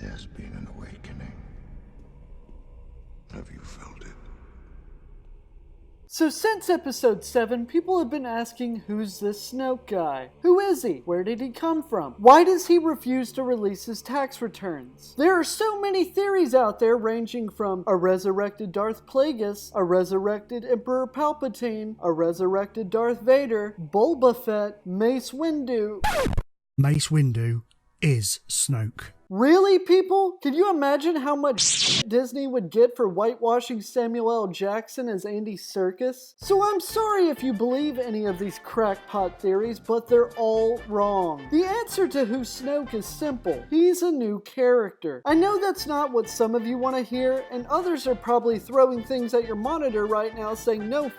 There's been an awakening. Have you felt it? So since episode 7, people have been asking, who's this Snoke guy? Who is he? Where did he come from? Why does he refuse to release his tax returns? There are so many theories out there, ranging from a resurrected Darth Plagueis, a resurrected Emperor Palpatine, a resurrected Darth Vader, Boba Fett, Mace Windu. Mace Windu is Snoke. Really, people? Can you imagine how much Disney would get for whitewashing Samuel L. Jackson as Andy Serkis? So I'm sorry if you believe any of these crackpot theories, but they're all wrong. The answer to who Snoke is simple. He's a new character. I know that's not what some of you want to hear, and others are probably throwing things at your monitor right now saying no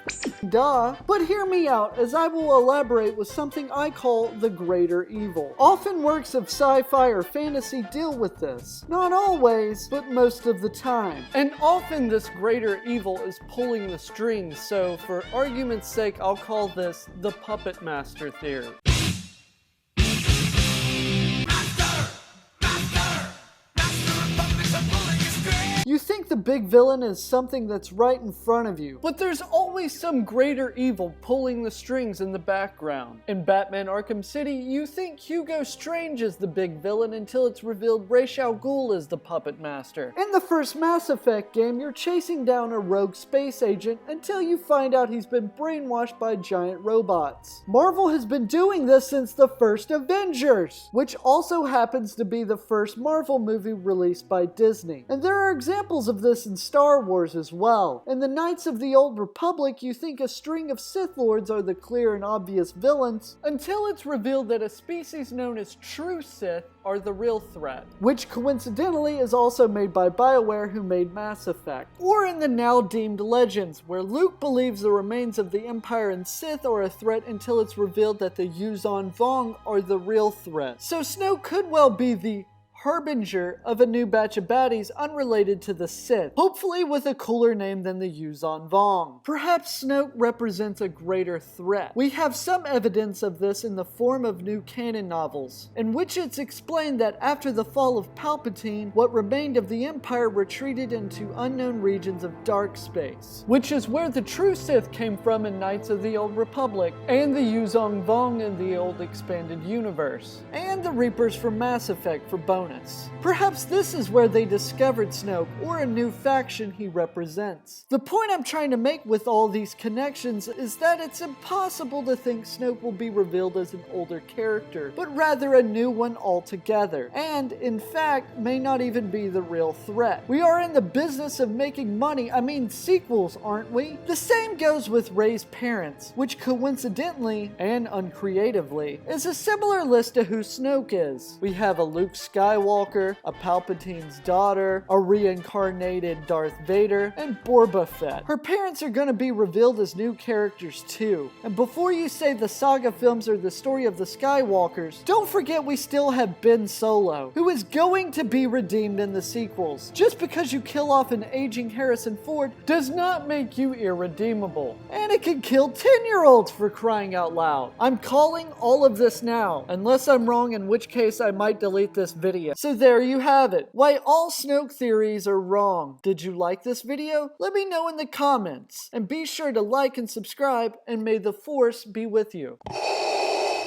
duh. But hear me out as I will elaborate with something I call the greater evil. Often works of sci-fi or fantasy deal with this. Not always, but most of the time. And often this greater evil is pulling the strings, so for argument's sake, I'll call this the puppet master theory. You think the big villain is something that's right in front of you, but there's always some greater evil pulling the strings in the background. In Batman Arkham City, you think Hugo Strange is the big villain until it's revealed Ra's al Ghul is the puppet master. In the first Mass Effect game, you're chasing down a rogue space agent until you find out he's been brainwashed by giant robots. Marvel has been doing this since the first Avengers, which also happens to be the first Marvel movie released by Disney. And there are examples of this in Star Wars as well. In the Knights of the Old Republic, you think a string of Sith Lords are the clear and obvious villains, until it's revealed that a species known as true Sith are the real threat, which coincidentally is also made by BioWare, who made Mass Effect. Or in the now deemed Legends, where Luke believes the remains of the Empire and Sith are a threat until it's revealed that the Yuuzhan Vong are the real threat. So Snoke could well be the harbinger of a new batch of baddies unrelated to the Sith, hopefully with a cooler name than the Yuuzhan Vong. Perhaps Snoke represents a greater threat. We have some evidence of this in the form of new canon novels, in which it's explained that after the fall of Palpatine, what remained of the Empire retreated into unknown regions of dark space, which is where the true Sith came from in Knights of the Old Republic, and the Yuuzhan Vong in the old expanded universe, and the Reapers from Mass Effect for bonus. Perhaps this is where they discovered Snoke, or a new faction he represents. The point I'm trying to make with all these connections is that it's impossible to think Snoke will be revealed as an older character, but rather a new one altogether, and in fact may not even be the real threat. We are in the business of making money, sequels, aren't we? The same goes with Rey's parents, which coincidentally and uncreatively is a similar list to who Snoke is. We have a Luke Skywalker, a Palpatine's daughter, a reincarnated Darth Vader, and Boba Fett. Her parents are going to be revealed as new characters too. And before you say the saga films are the story of the Skywalkers, don't forget we still have Ben Solo, who is going to be redeemed in the sequels. Just because you kill off an aging Harrison Ford does not make you irredeemable. And it can kill 10-year-olds, for crying out loud. I'm calling all of this now, unless I'm wrong, in which case I might delete this video. So there you have it. Why all Snoke theories are wrong. Did you like this video? Let me know in the comments. And be sure to like and subscribe, and may the Force be with you.